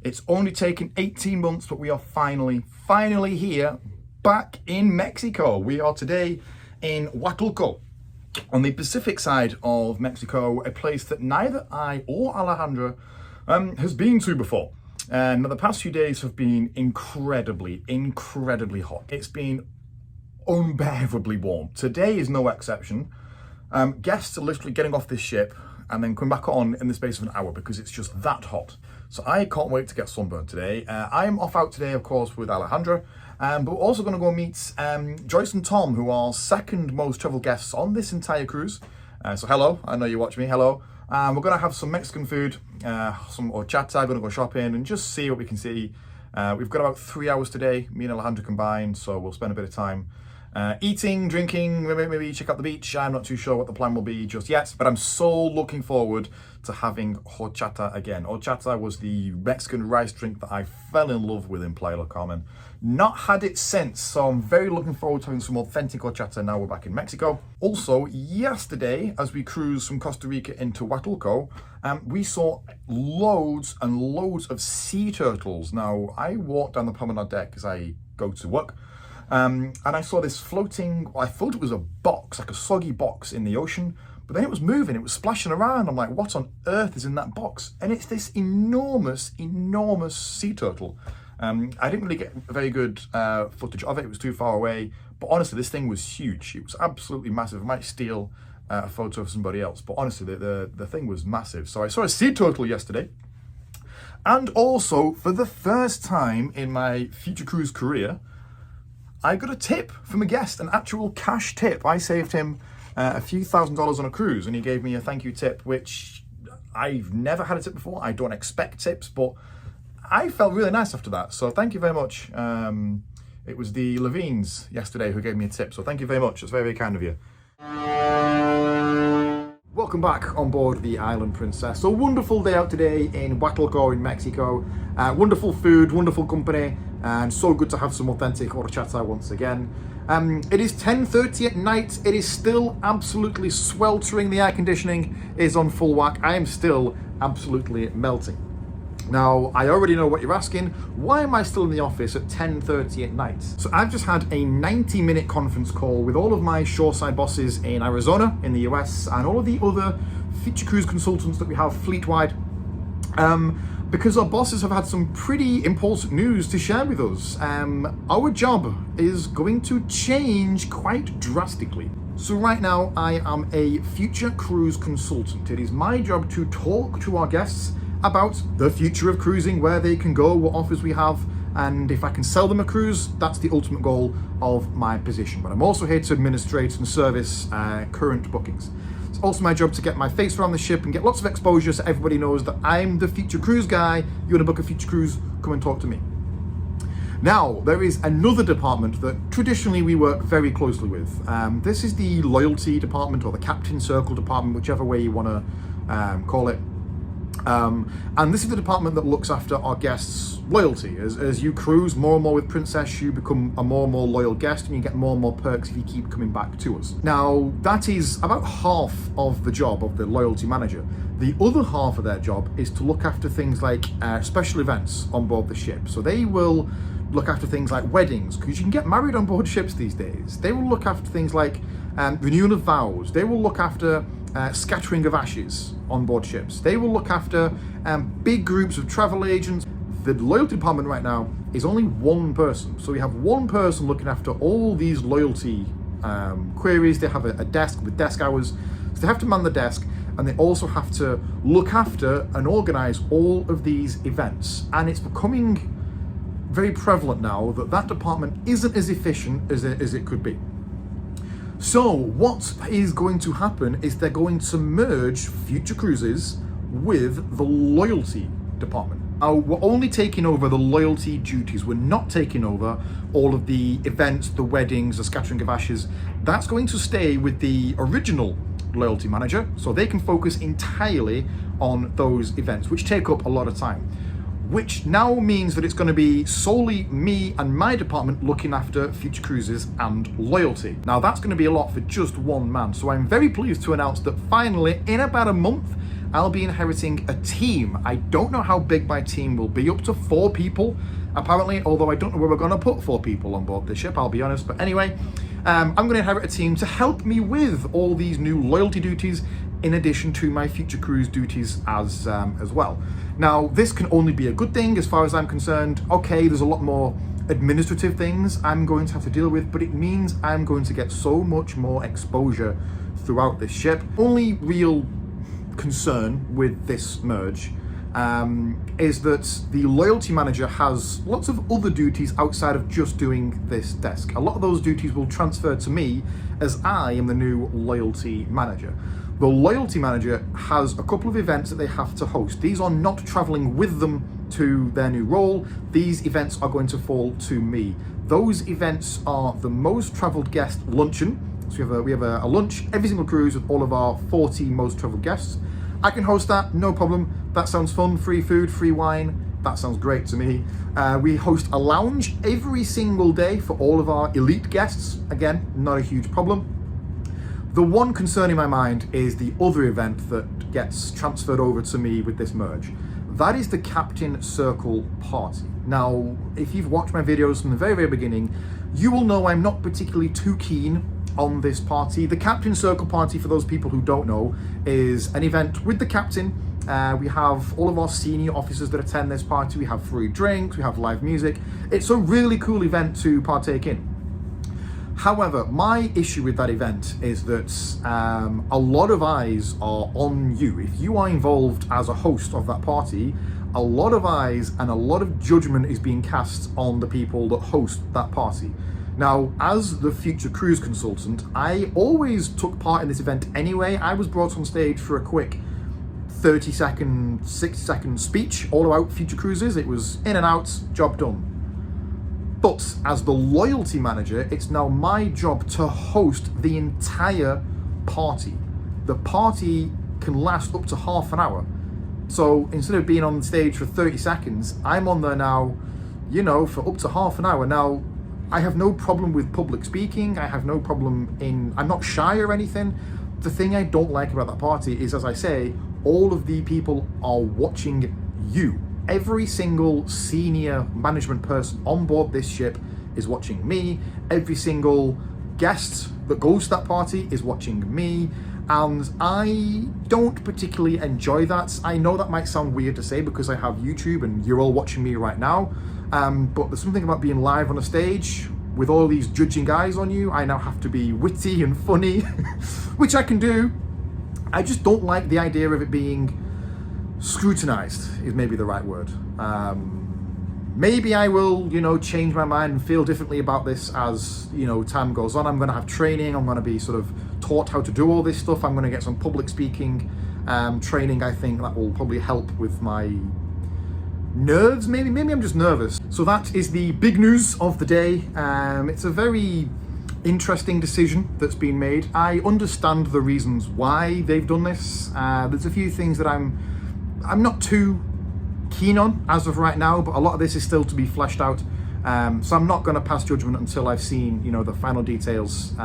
It's only taken 18 months, but we are finally here, back in Mexico. We are today in Huatulco, on the Pacific side of Mexico, a place that neither I or Alejandra has been to before. Now, the past few days have been incredibly hot. It's been unbearably warm. Today is no exception. Guests are literally getting off this ship and then come back on in the space of an hour because it's just that hot. So I can't wait to get sunburned today. I'm off out today, of course, with Alejandra, but we're also going to go meet Joyce and Tom, who are second most travel guests on this entire cruise. So hello, I know you watch me, hello. We're going to have some Mexican food, some horchata, going to go shopping and just see what we can see. We've got about 3 hours today, me and Alejandra combined, so we'll spend a bit of time eating, drinking, maybe check out the beach. I'm not too sure what the plan will be just yet, but I'm so looking forward to having horchata again. Horchata was the Mexican rice drink that I fell in love with in Playa del Carmen. Not had it since, so I'm very looking forward to having some authentic horchata now we're back in Mexico. Also, yesterday, as we cruised from Costa Rica into Huatulco, we saw loads and loads of sea turtles. Now, I walked down the promenade deck as I go to work, and I saw this floating, I thought it was a box, like a soggy box in the ocean, but then it was moving, it was splashing around. I'm like, what on earth is in that box? And it's this enormous sea turtle. I didn't really get a very good footage of it. It was too far away, but honestly, this thing was huge. It was absolutely massive. I might steal a photo of somebody else, but honestly, the thing was massive. So I saw a sea turtle yesterday. And also, for the first time in my Future Cruise career, I got a tip from a guest, an actual cash tip. I saved him a few $1,000s on a cruise, and he gave me a thank you tip, which I've never had a tip before. I don't expect tips, but I felt really nice after that. So thank you very much. It was the Levines yesterday who gave me a tip. So thank you very much. It's very, very kind of you. Welcome back on board the Island Princess. So wonderful day out today in Huatulco in Mexico. Wonderful food, wonderful company, and so good to have some authentic horchata once again. It is 10:30 at night. It is still absolutely sweltering. The air conditioning is on full whack. I am still absolutely melting. Now, I already know what you're asking. Why am I still in the office at 10:30 at night? So I've just had a 90-minute conference call with all of my shoreside bosses in Arizona, in the US, and all of the other Future Cruise consultants that we have fleet-wide. Because our bosses have had some pretty important news to share with us. Our job is going to change quite drastically. So right now, I am a Future Cruise consultant. It is my job to talk to our guests about the future of cruising, where they can go, what offers we have, and if I can sell them a cruise, that's the ultimate goal of my position. But I'm also here to administrate and service current bookings. It's also my job to get my face around the ship and get lots of exposure so everybody knows that I'm the Future Cruise guy. You want to book a Future Cruise, come and talk to me. Now, there is another department that traditionally we work very closely with. This is the loyalty department, or the captain circle department, whichever way you want to call it. And this is the department that looks after our guests' loyalty. As you cruise more and more with Princess, you become a more and more loyal guest, and you get more and more perks if you keep coming back to us. Now, that is about half of the job of the loyalty manager. The other half of their job is to look after things like special events on board the ship. So they will look after things like weddings, because you can get married on board ships these days. They will look after things like renewal of vows. They will look after scattering of ashes on board ships. They will look after big groups of travel agents. The loyalty department right now is only one person. So we have one person looking after all these loyalty queries. They have a desk with desk hours. So they have to man the desk, and they also have to look after and organize all of these events. And it's becoming very prevalent now that that department isn't as efficient as it could be. So what is going to happen is they're going to merge Future Cruises with the loyalty department. Now, we're only taking over the loyalty duties. We're not taking over all of the events, the weddings, the scattering of ashes. That's going to stay with the original loyalty manager, so they can focus entirely on those events, which take up a lot of time. Which now means that it's going to be solely me and my department looking after Future Cruises and loyalty. Now, that's going to be a lot for just one man. So I'm very pleased to announce that finally, in about a month, I'll be inheriting a team. I don't know how big my team will be, up to 4 people, apparently, although I don't know where we're gonna put 4 people on board this ship, I'll be honest. But anyway, I'm gonna inherit a team to help me with all these new loyalty duties, in addition to my future cruise duties as well. Now, this can only be a good thing as far as I'm concerned. Okay, there's a lot more administrative things I'm going to have to deal with, but it means I'm going to get so much more exposure throughout this ship. Only real concern with this merge is that the loyalty manager has lots of other duties outside of just doing this desk. A lot of those duties will transfer to me as I am the new loyalty manager. The loyalty manager has a couple of events that they have to host. These are not traveling with them to their new role. These events are going to fall to me. Those events are the most traveled guest luncheon. So we have a lunch every single cruise with all of our 40 most traveled guests. I can host that, no problem. That sounds fun. Free food, free wine. That sounds great to me. We host a lounge every single day for all of our elite guests. Again, not a huge problem. The one concern in my mind is the other event that gets transferred over to me with this merge. That is the Captain Circle party. Now, if you've watched my videos from the very, very beginning, you will know I'm not particularly too keen on this party. The Captain Circle party, for those people who don't know, is an event with the captain. We have all of our senior officers that attend this party. We have free drinks, we have live music. It's a really cool event to partake in. However, my issue with that event is that a lot of eyes are on you. If you are involved as a host of that party, a lot of eyes and a lot of judgment is being cast on the people that host that party. Now, as the future cruise consultant, I always took part in this event anyway. I was brought on stage for a quick 30-second, 60-second speech all about future cruises. It was in and out, job done. But as the loyalty manager, it's now my job to host the entire party. The party can last up to half an hour. So instead of being on stage for 30 seconds, I'm on there now, for up to half an hour. Now, I have no problem with public speaking. I have no problem I'm not shy or anything. The thing I don't like about that party is, as I say, all of the people are watching you. Every single senior management person on board this ship is watching me. Every single guest that goes to that party is watching me. And I don't particularly enjoy that. I know that might sound weird to say because I have YouTube and you're all watching me right now. But there's something about being live on a stage with all these judging eyes on you. I now have to be witty and funny, which I can do. I just don't like the idea of it being scrutinized, is maybe the right word. Maybe I will, change my mind and feel differently about this as, time goes on. I'm going to have training. I'm going to be sort of taught how to do all this stuff. I'm going to get some public speaking training. I think that will probably help with my nerves. Maybe I'm just nervous. So that is the big news of the day. It's a very interesting decision that's been made. I understand the reasons why they've done this. There's a few things that I'm not too keen on as of right now, but a lot of this is still to be fleshed out. So I'm not going to pass judgment until I've seen, the final details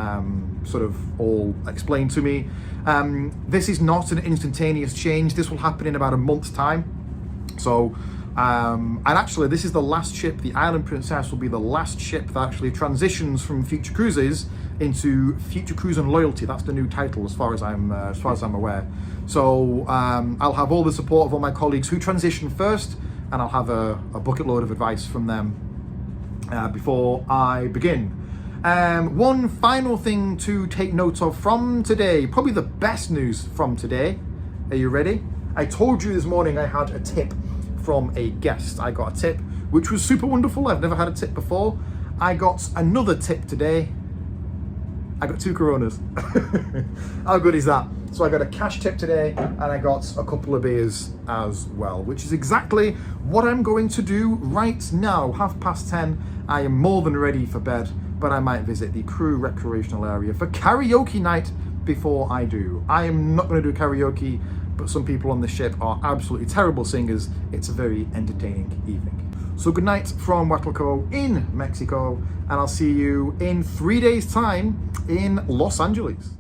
sort of all explained to me. This is not an instantaneous change. This will happen in about a month's time. So, and actually this is the last ship. The Island Princess will be the last ship that actually transitions from Future Cruises into Future Cruise and Loyalty. That's the new title as far as I'm aware. So I'll have all the support of all my colleagues who transition first, and I'll have a bucket load of advice from them before I begin. One final thing to take note of from today, probably the best news from today. Are you ready? I told you this morning I had a tip from a guest. I got a tip, which was super wonderful. I've never had a tip before. I got another tip today. I got 2 Coronas. How good is that? So I got a cash tip today, and I got a couple of beers as well, which is exactly what I'm going to do right now. 10:30. I am more than ready for bed, but I might visit the crew recreational area for karaoke night before I do. I am not going to do karaoke, but some people on the ship are absolutely terrible singers. It's a very entertaining evening. So good night from Huatulco in Mexico, and I'll see you in 3 days' time in Los Angeles.